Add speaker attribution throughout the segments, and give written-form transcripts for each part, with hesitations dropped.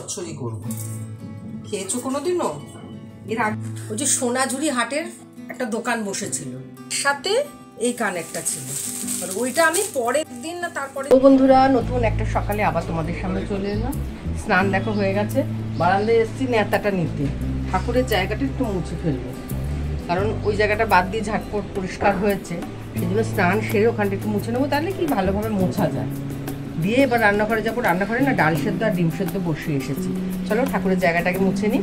Speaker 1: চচ্চড়ি করব। খেয়েছো কোনোদিনও? এর আগে ওই যে সোনাঝুরি হাটের একটা দোকান বসেছিল, সাথে এই কানেরটা ছিল, আর ওইটা আমি পরের দিন না তারপরে। বন্ধুরা, নতুন একটা সকালে আবার তোমাদের সামনে চলে এলাম। স্নান দেখো হয়ে গেছে, বারান্দায় এসেছি নেতাটা নিতে। ঠাকুরের জায়গাটা একটু মুছে ফেলবো, কারণ ওই জায়গাটা বাদ দিয়ে ঝাটপট পরিষ্কার হয়েছে, সেই জন্য স্নান সেরে ওখানটা একটু মুছে নেবো, তাহলে কি ভালোভাবে মোছা যায়। দিয়ে এবার রান্নাঘরে যাবো। রান্নাঘরে না ডাল সেদ্ধ আর ডিম সেদ্ধ বসিয়ে এসেছি। চলো ঠাকুরের জায়গাটাকে মুছে নিই।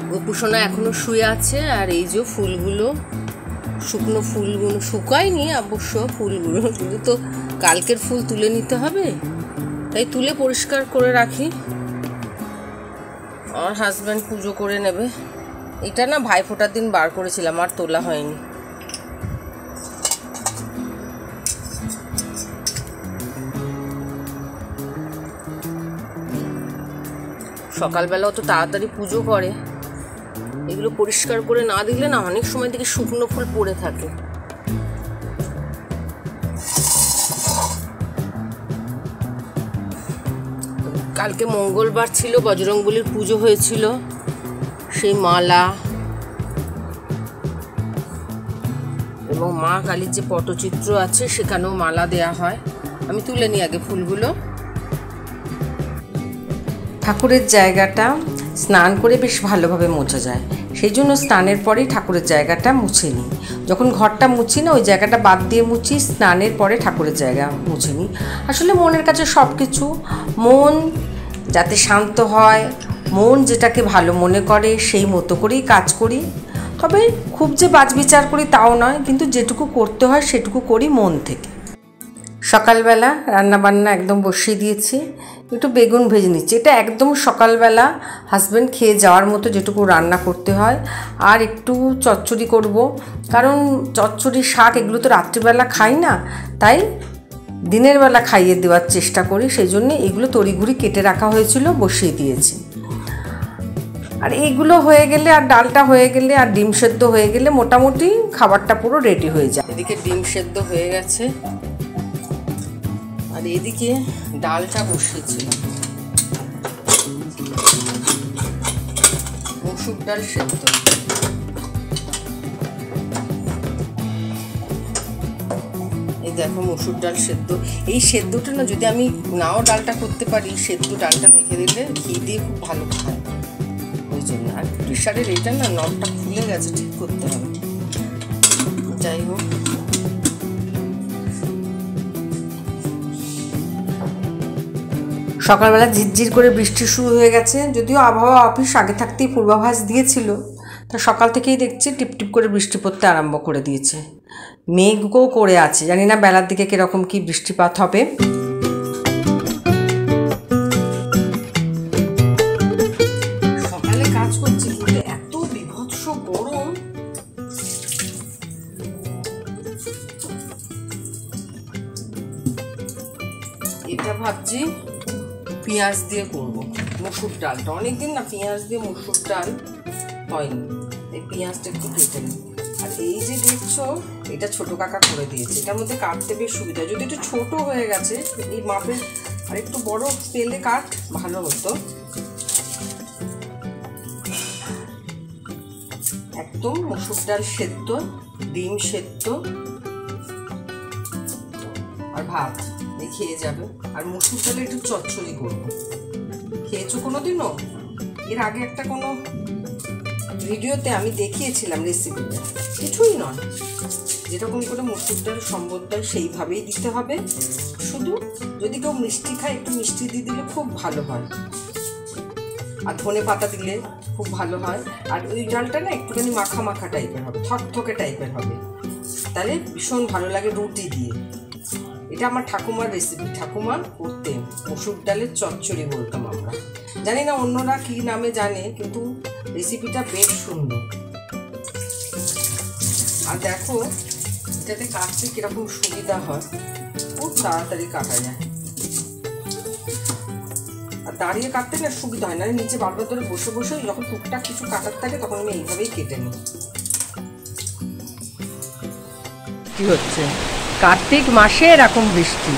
Speaker 1: গোপুসোনা এখনো শুয়ে আছে, আর এই যে ফুলগুলো, শুকনো ফুলগুলো শুকায়নি অবশ্য, ফুলগুলো কিন্তু তো কালকের ফুল তুলে নিতে হবে, তাই তুলে পরিষ্কার করে রাখি। আমার হাজব্যান্ড পুজো করে নেবে। এটা না ভাইফোঁটার দিন বার করেছিলাম, আর তোলা হয়নি। সকালবেলা অত তাড়াতাড়ি পুজো করে, এগুলো পরিষ্কার করে না দিলে না অনেক সময় থেকে শুকনো ফুল পড়ে থাকে। কালকে মঙ্গলবার ছিল, বজরংবলীর পুজো হয়েছিল, সেই মালা এবং মা কালীর যে পটচিত্র আছে সেখানেও মালা দেয়া হয়। আমি তুলে নিই আগে ফুলগুলো। ঠাকুরের জায়গাটা স্নান করে বেশ ভালোভাবে মোছা যায়, সেই জন্য স্নানের পরেই ঠাকুরের জায়গাটা মুছে নিই। যখন ঘরটা মুছি না, ওই জায়গাটা বাদ দিয়ে মুছি, স্নানের পরে ঠাকুরের জায়গা মুছে নিই। আসলে মনের কাছে সব কিছু, মন যাতে শান্ত হয়, মন যেটাকে ভালো মনে করে সেই মতো করেই কাজ করি। তবে খুব যে বাছবিচার করি তাও নয়, কিন্তু যেটুকু করতে হয় সেটুকু করি মন থেকে। সকালবেলা রান্নাবান্না একদম বসিয়ে দিয়েছি, একটু বেগুন ভেজে নিচ্ছি। এটা একদম সকালবেলা হাজব্যান্ড খেয়ে যাওয়ার মতো যেটুকু রান্না করতে হয়। আর একটু চচ্চড়ি করব, কারণ চচ্চড়ি শাক এগুলো তো রাত্রিবেলা খাই না, তাই দিনের বেলা খাইয়ে দেওয়ার চেষ্টা করি। সেই জন্য এগুলো তড়িঘড়ি কেটে রাখা হয়েছিল, বসিয়ে দিয়েছি। আর এইগুলো হয়ে গেলে, আর ডালটা হয়ে গেলে, আর ডিম সেদ্ধ হয়ে গেলে মোটামুটি খাবারটা পুরো রেডি হয়ে যায়। এদিকে ডিম সেদ্ধ হয়ে গেছে, আর এদিকে ডালটা বসিয়েছিলাম, মসুর ডাল সেদ্ধ। এই দেখো মসুর ডাল সেদ্ধ। এই সেদ্ধটা না যদি আমি নাও ডালটা করতে পারি, সেদ্ধ ডালটা মেখে দিলে ঘি দিয়ে খুব ভালো খায়, ওই জন্য। আর প্রেশারের এটা না নবটা খুলে গেছে, ঠিক করতে হবে। যাই হোক, সকালবেলা ঝিরঝির করে বৃষ্টি শুরু হয়ে গেছে, যদিও আবহাওয়া অফিস আগে থাকতেই পূর্বাভাস দিয়েছিল, তা সকাল থেকেই দেখছি টিপটিপ করে বৃষ্টি পড়তে আরম্ভ করে দিয়েছে। মেঘও করে আছে, জানি না বেলার দিকে কিরকম কি বৃষ্টিপাত হবে। সকালে কাজ করছি কিন্তু এত বিভৎস গরম, এটা ভাবছি পেঁয়াজ দিয়ে করবো মসুর ডালটা। অনেকদিন না পেঁয়াজ দিয়ে মসুর ডাল হয়নি, এই পেঁয়াজটা একটু কেটে নিই। আর এই যে দেখছো, এটা ছোট কাকা করে দিয়েছে, এটার মধ্যে কাটতে বেশ সুবিধা। যদি একটু ছোট হয়ে গেছে এই মাপের, আর একটু বড় পেলে কাট ভালো হতো। একদম মসুর ডাল সেদ্ধ, ডিম সেদ্ধ আর ভাত, এই খেয়ে যাবে। আর মসুর ডালে একটু চচ্চড়ি করবো। খেয়েছো কোনোদিনও? এর আগে একটা কোনো ভিডিওতে আমি দেখিয়েছিলাম রেসিপিটা, কিছুই নয়, যেরকম করে মসুর ডাল সম্বর ডাল সেইভাবেই দিতে হবে। শুধু যদি কেউ মিষ্টি খায়, একটু মিষ্টি দিয়ে দিলে খুব ভালো হয়, আর ধনে পাতা দিলে খুব ভালো হয়। আর ওই ডালটা না একটুখানি মাখা মাখা টাইপের হবে, থকথকে টাইপের হবে, তাহলে ভীষণ ভালো লাগে রুটি দিয়ে। এটা আমার ঠাকুমার রেসিপি, ঠাকুমা করতেন, মসুর ডালের চচ্চড়ি বলতাম আমরা। জানি না অন্যরা কী নামে জানে, কিন্তু রেসিপিটা বেশ সুন্দর। আর দেখো এটাতে কাটতে কীরকম সুবিধা হয়, খুব তাড়াতাড়ি কাটা যায়। আর দাঁড়িয়ে কাটতে না সুবিধা হয় না, নিচে বারবার ধরে বসে বসে যখন টুকটাক কিছু কাটার থাকে তখন আমি এইভাবেই কেটে নিই। কি হচ্ছে? কার্তিক মাসে এরকম বৃষ্টি,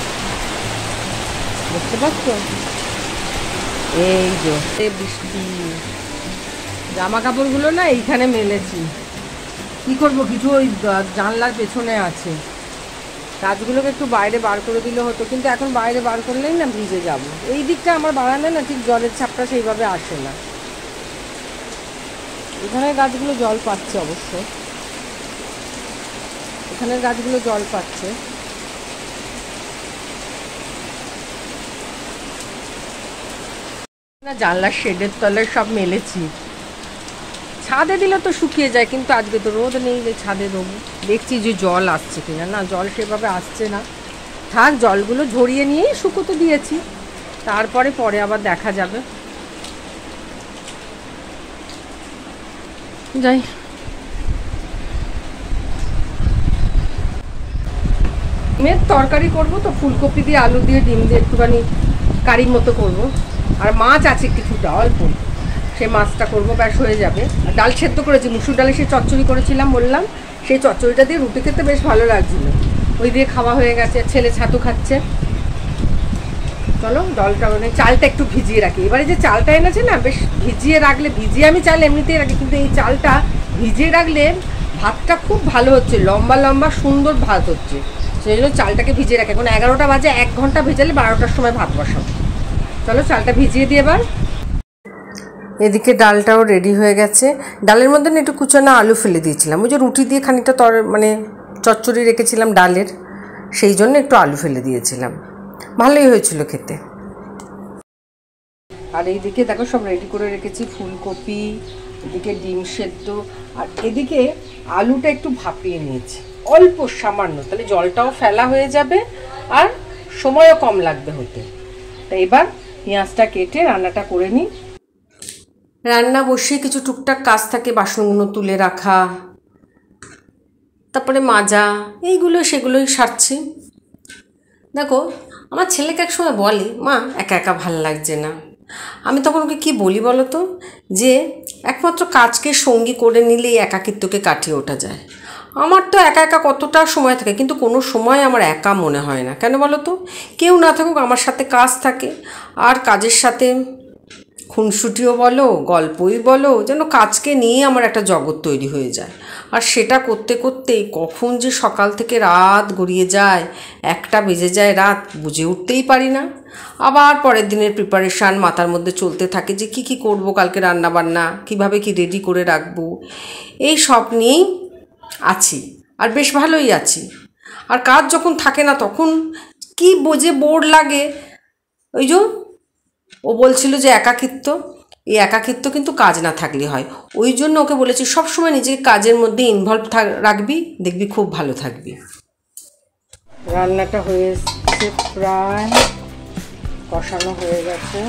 Speaker 1: বুঝতে পারছো? এই যে বৃষ্টি, জামা কাপড়গুলো না এইখানে মেলেছি। কি করব, কিছু ওই জানলার পেছনে আছে, কাজগুলোকে একটু বাইরে বার করে দিলে হতো, কিন্তু এখন বাইরে বার করলেই না ভিজে যাব। এই দিকটা আমার বারান্দায় না ঠিক জলের ছাপটা সেইভাবে আসে না। এখানের গাছগুলো জল পাচ্ছে অবশ্য, এখানের গাছগুলো জল পাচ্ছে। না জানলার শেডের তলায় সব মেলেছি, ছাদে দিলে তো শুকিয়ে যায়, কিন্তু আজকে তো রোদ নেই যে ছাদে দেবো। দেখছি যে জল আসছে কিনা, না জল সেভাবে আসছে না। থাক, জলগুলো ঝরিয়ে নিয়েই শুকোতে দিয়েছি, তারপরে পরে আবার দেখা যাবে। যাই, ডিমের তরকারি করবো তো, ফুলকপি দিয়ে আলু দিয়ে ডিম দিয়ে একটুখানি কারির মতো করব। আর মাছ আছে কিছুটা অল্প, সেই মাছটা করবো, ব্যাস হয়ে যাবে। আর ডাল সেদ্ধ করেছি, মুসুর ডালে সেই চচ্চড়ি করেছিলাম বললাম, সেই চচ্চড়িটা দিয়ে রুটি খেতে বেশ ভালো লাগছিলো, ওই দিয়ে খাওয়া হয়ে গেছে। ছেলে ছাতু খাচ্ছে। চলো ডালটা, মানে চালটা একটু ভিজিয়ে রাখি। এবারে যে চালটা এনেছে না, বেশ ভিজিয়ে রাখলে, ভিজিয়ে আমি চাল এমনিতেই রাখি, কিন্তু এই চালটা ভিজিয়ে রাখলে ভাতটা খুব ভালো হচ্ছে, লম্বা লম্বা সুন্দর ভাত হচ্ছে। সেই জন্য চালটাকে ভিজিয়ে রাখি। এখন 11টা বাজে, 1 ঘন্টা ভেজালে 12টার সময় ভাত বসাবো। চলো চালটা ভিজিয়ে দিয়ে এবার। এদিকে ডালটাও রেডি হয়ে গেছে। ডালের মধ্যে না একটু কুচানো আলু ফেলে দিয়েছিলাম, ওই যে রুটি দিয়ে খানিকটা মানে চচ্চড়ি রেখেছিলাম ডালের, সেই জন্য একটু আলু ফেলে দিয়েছিলাম, ভালোই হয়েছিল খেতে। আর এইদিকে দেখো সব রেডি করে রেখেছি, ফুলকপি, এদিকে ডিম সেদ্ধ, আর এদিকে আলুটা একটু ভাপিয়ে নিয়েছি অল্প সামান্য, তাহলে জলটাও ফেলা হয়ে যাবে আর সময়ও কম লাগবে হতে। তাই এবার পেঁয়াজটা কেটে রান্নাটা করে নিই। রান্না বসিয়ে কিছু টুকটাক কাজ থাকে, বাসনগুলো তুলে রাখা, তারপরে মাজা, এইগুলো সেগুলোই সারছি। দেখো আমার ছেলেকে একসময় বলে, মা একা একা ভাল লাগছে না। আমি তখন ওকে কী বলি বলো তো, যে একমাত্র কাজকে সঙ্গী করে নিলেই একাকিত্বকে কাটিয়ে ওঠা যায়। আমার তো একা একা কতটা সময় থাকে, কিন্তু কোনো সময় আমার একা মনে হয় না। কেন বলো তো, কেউ না থাকুক আমার সাথে কাজ থাকে, আর কাজের সাথে খুনসুটিও বলো, গল্পই বলো, যেন কাজকে নিয়ে আমার একটা জগৎ তৈরি হয়ে যায়। আর সেটা করতে করতেই কখন যে সকাল থেকে রাত গড়িয়ে যায়, 1টা বেজে যায় রাত, বুঝে উঠতেই পারি না। আবার পরের দিনের প্রিপারেশান মাথার মধ্যে চলতে থাকে, যে কি কি করব, কালকে রান্নাবান্না কীভাবে কি রেডি করে রাখবো, এই সব নিয়েই আছি, আর বেশ ভালোই আছি। আর কাজ যখন থাকে না তখন কি বোঝে বোর লাগে। ওই যে ও বলছিল যে একাকিত্ব, এই একাকিত্ব কিন্তু কাজ না থাকলে হয়। ওই জন্য ওকে বলেছি সবসময় নিজেকে কাজের মধ্যে ইনভলভ রাখবি, দেখবি খুব ভালো থাকবি। রান্নাটা হয়ে এসছে, প্রায় কষানো হয়ে গেছে।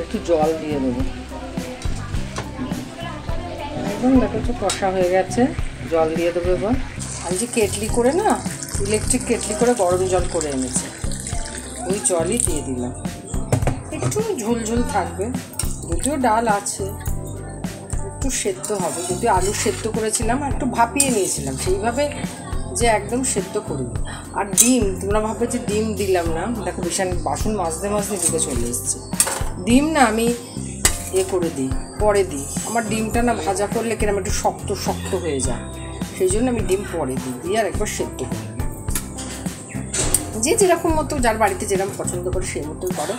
Speaker 1: একটু জল দিয়ে দেবো, একদম দেখো একটু কষা হয়ে গেছে, জল দিয়ে দেবো এবার। আমি যে কেটলি করে না, ইলেকট্রিক কেটলি করে গরম জল করে এনেছে, ওই জলই দিয়ে দিলাম। একটু ঝোলঝোল থাকবে, যদিও ডাল আছে, একটু সেদ্ধ হবে। যদিও আলু সেদ্ধ করেছিলাম, একটু ভাপিয়ে নিয়েছিলাম, সেইভাবে যে একদম সেদ্ধ করিনি। আর ডিম, তোমরা ভাববে যে ডিম দিলাম না, দেখো বিশাল বাসন মাজতে মাজতে দিকে চলে এসছে। ডিম না আমি করে দিই, পরে দিই। আমার ডিমটা না ভাজা করলে কিরকম একটু শক্ত শক্ত হয়ে যায়, সেই জন্য আমি ডিম পরে দিই আর একবার সেদ্ধ করি। যে যেরকম মতো, যার বাড়িতে যেরকম পছন্দ করে সেই মতো করো,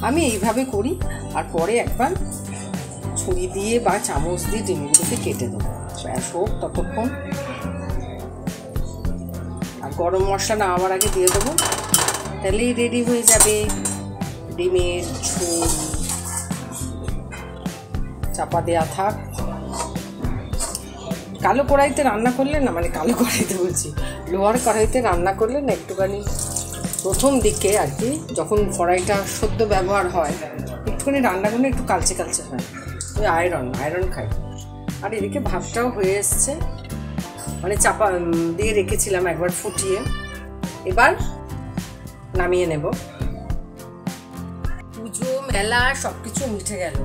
Speaker 1: আমি এইভাবে করি। আর পরে একবার ছুরি দিয়ে বা চামচ দিয়ে ডিমগুলোকে কেটে দেবো, ব্যাস হোক ততক্ষণ। আর গরম মশলা নামাবার আগে দিয়ে দেবো, তাহলেই রেডি হয়ে যাবে ডিমের ঝোল। চাপা দেওয়া থাক। কালো কড়াইতে রান্না করলে না, মানে কালো কড়াইতে বলছি, লোহার কড়াইতে রান্না করলে না একটুখানি প্রথম দিকে আর কি, যখন কড়াইটা সদ্য ব্যবহার হয়, একটুখানি রান্না করলে একটু কালচে কালচে হয়, ওই আয়রন খাই। আর এদিকে ভাতটাও হয়ে এসছে, মানে চাপা দিয়ে রেখেছিলাম একবার ফুটিয়ে, এবার নামিয়ে নেব। পুজো মেলা সব কিছু মিটে গেল,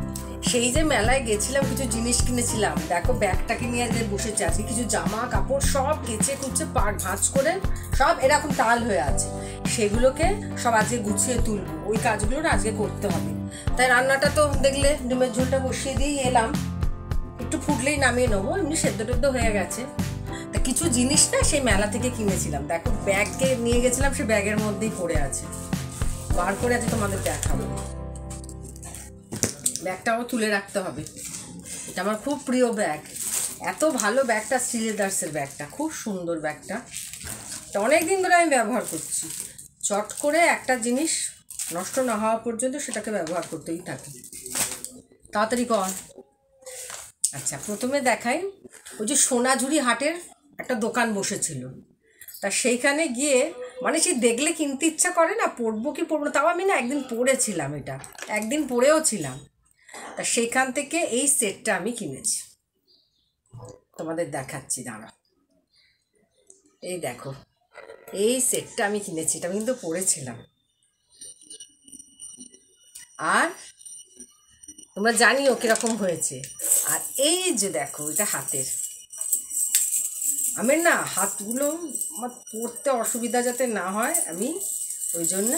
Speaker 1: সেই যে মেলায় গেছিলাম, কিছু জিনিস কিনেছিলাম, দেখো ব্যাগটাকে নিয়ে যে বসেছে আজকে, কিছু জামা কাপড় সব কেচে কুচে ভাঁজ করে সব এরকম তাল হয়ে আছে, সেগুলোকে সব আজকে গুছিয়ে তুলবো। ওই কাজগুলো না আজকে করতে হবে। তাই রান্নাটা তো দেখলে ডিমের ঝোলটা বসিয়ে দিয়েই এলাম, একটু ফুটলেই নামিয়ে নেবো, এমনি সেদ্ধ টেদ্ধ হয়ে গেছে। তা কিছু জিনিস না সেই মেলা থেকে কিনেছিলাম, দেখো ব্যাগকে নিয়ে গেছিলাম, সে ব্যাগের মধ্যেই পড়ে আছে, বার করে আছে তোমাদের দেখাবো। ব্যাগটাও তুলে রাখতে হবে, এটা আমার খুব প্রিয় ব্যাগ, এত ভালো ব্যাগটা, শ্রীলেদার্সের ব্যাগটা খুব সুন্দর ব্যাগটা, অনেক দিন ধরে আমি ব্যবহার করছি। চট করে একটা জিনিস নষ্ট না হওয়া পর্যন্ত সেটাকে ব্যবহার করতেই থাকি। তাড়াতাড়ি কর। আচ্ছা, প্রথমে দেখাই, ওই যে সোনাঝুরি হাটের একটা দোকান বসেছিল, তা সেইখানে গিয়ে মানে সে দেখলে কিনতে ইচ্ছা করে না, পরবো কি পরবো না, তাও আমি না একদিন পরেছিলাম, এটা একদিন পরেও ছিলাম। তা সেইখান থেকে এই সেটটা আমি কিনেছি, তোমাদের দেখাচ্ছি, দাঁড়া। এই দেখো, এই সেটটা আমি কিনেছি, এটা আমি কিন্তু পরেছিলাম। আর তোমরা জানিও কিরকম হয়েছে। আর এই যে দেখো, এটা হাতের, আমার না হাতগুলো আমার পরতে অসুবিধা যাতে না হয়, আমি ওই জন্য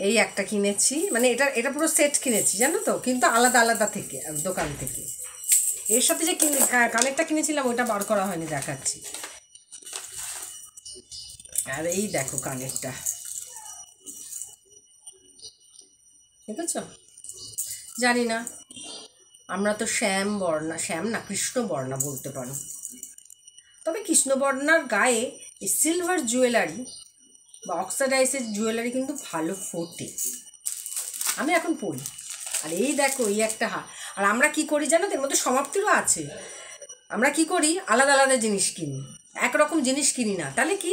Speaker 1: এই একটা কিনেছি, মানে এটা পুরো সেট কিনেছি জানো তো, কিন্তু আলাদা আলাদা থেকে দোকান থেকে। এর সাথে যে কানেরটা কিনেছিলাম ওইটা বার করা হয়নি, দেখাচ্ছি। আর এই দেখো কানেরটা, দেখেছ? জানি না, আমরা তো শ্যাম না কৃষ্ণবর্ণা বলতে পারো, তবে কৃষ্ণবর্ণার গায়ে এই সিলভার জুয়েলারি বা অক্সাডাইজের জুয়েলারি কিন্তু ভালো ফোটে, আমি এখন পরি। আর এই দেখো, এই একটা আর আমরা কি করি জানো, এর মধ্যে সমাপ্তিরও আছে। আমরা কি করি, আলাদা আলাদা জিনিস কিনি, একরকম জিনিস কিনি না, তাহলে কি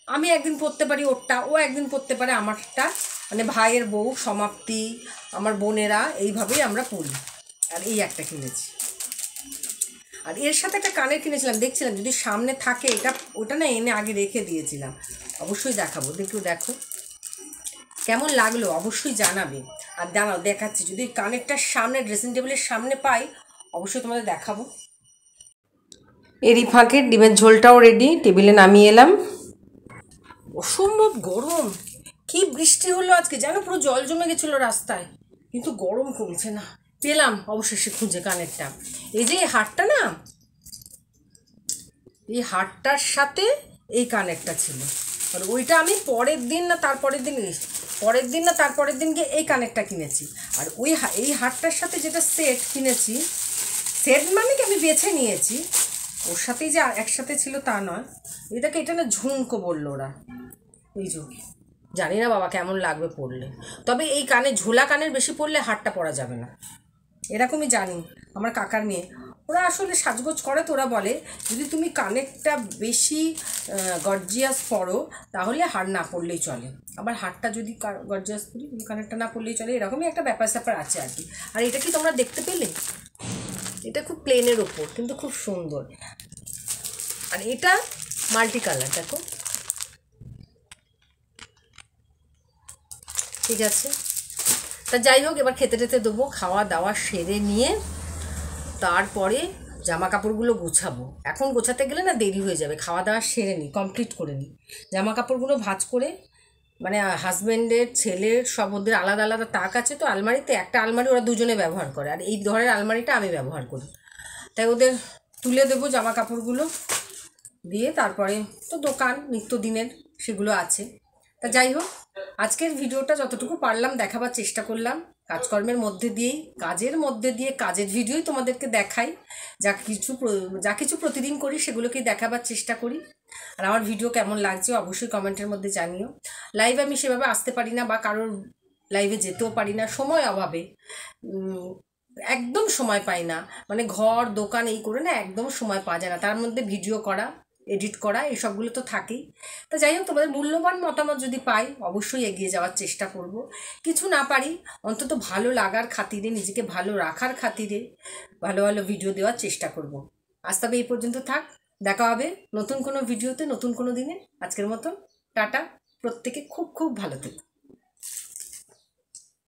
Speaker 1: আমি একদিন পরতে পারি ওরটা, ও একদিন পরতে পারে আমারটা, মানে ভাইয়ের বউ, সমাপ্তি, আমার বোনেরা, এইভাবেই আমরা পড়ি। আর এই একটা কিনেছি, আর এর সাথে একটা কানের কিনেছিলাম, দেখছিলাম যদি সামনে থাকে, এটা ওটা না এনে আগে রেখে দিয়েছিলাম, অবশ্যই দেখাবো, দেখো কেমন লাগলো অবশ্যই জানাবে। আর দাঁড়াও দেখাচ্ছি, যদি কানেরটার সামনে ড্রেসিং টেবিলের সামনে পাই অবশ্যই তোমাদের দেখাবো। এরই ফাঁকে ডিমের ঝোলটাও রেডি, টেবিলে নামিয়ে এলাম। অসম্ভব গরম, কি বৃষ্টি হলো আজকে জানো, পুরো জল জমে গেছিলো রাস্তায়, কিন্তু গরম কমছে না। পেলাম অবশেষে খুঁজে কানেরটা, এই যে হারটা না, এই হারটার সাথে এই কানেরটা ছিল, আর ওইটা আমি পরের দিন না তারপরের দিন গিয়ে এই কানেরটা কিনেছি। আর এই হারটার সাথে যেটা সেট কিনেছি, সেট মানে কি আমি বেছে নিয়েছি, ওর সাথেই যে একসাথে ছিল তা নয়। এটাকে এটা না ঝুমকো বললো ওরা, এই যে জানি না বাবা কেমন লাগবে পরলে, তবে এই ঝোলা কানের বেশি পরলে হারটা পরা যাবে না, এরকমই জানি। আমার কাকার মেয়ে, ওরা আসলে সাজগোজ করে, তো ওরা বলে যদি তুমি কানেরটা বেশি গর্জিয়াস পরো তাহলে হার না পরলেই চলে, আবার হারটা যদি গর্জিয়াস পরি তুমি কানেরটা না পরলেই চলে, এরকমই একটা ব্যাপার স্যাপার আছে আর কি। আর এটা কি তোমরা দেখতে পেলে, এটা খুব প্লেনের ওপর কিন্তু খুব সুন্দর, আর এটা মাল্টি কালার, দেখো ঠিক আছে। তা যাই হোক, এবার খেতে টেতে দেবো, খাওয়া দাওয়া সেরে নিয়ে তারপরে জামা কাপড়গুলো গোছাবো। এখন গোছাতে গেলে না দেরি হয়ে যাবে, খাওয়া দাওয়া সেরে নিই, কমপ্লিট করে নিই, জামা কাপড়গুলো ভাঁজ করে, মানে হাজব্যান্ডের, ছেলের সব ওদের আলাদা আলাদা তাক আছে তো আলমারিতে, একটা আলমারি ওরা দুজনে ব্যবহার করে, আর এই ঘরের আলমারিটা আমি ব্যবহার করি, তাই ওদের তুলে দেবো জামা কাপড়গুলো দিয়ে, তারপরে তো দোকান নিত্যদিনের সেগুলো আছে। তা যাই হোক, আজকের ভিডিওটা যতটুকু পারলাম দেখাবার চেষ্টা করলাম, কাজকর্মের মধ্যে দিয়েই, কাজের ভিডিওই তোমাদেরকে দেখাই, যা কিছু প্রতিদিন করি সেগুলোকেই দেখাবার চেষ্টা করি। আর আমার ভিডিও কেমন লাগছে অবশ্যই কমেন্টের মধ্যে জানিও। লাইভে আমি সেভাবে আসতে পারি না, বা কারোর লাইভে যেতেও পারি না, সময় অভাবে একদম সময় পাই না, মানে ঘর দোকান এই করে না একদম সময় পাওয়া যায় না, তার মধ্যে ভিডিও করা, এডিট করা, এসবগুলো তো থাকেই। তা যাই হোক, তোমাদের মূল্যবান মতামত যদি পাই অবশ্যই এগিয়ে যাওয়ার চেষ্টা করব, কিছু না পারি অন্তত ভালো লাগার খাতিরে, নিজেকে ভালো রাখার খাতিরে ভালো ভালো ভিডিও দেওয়ার চেষ্টা করব। আজ তবে এই পর্যন্ত থাক, দেখা হবে নতুন কোনো ভিডিওতে নতুন কোনো দিনে। আজকের মতো টাটা, প্রত্যেকে খুব খুব ভালো থেকো।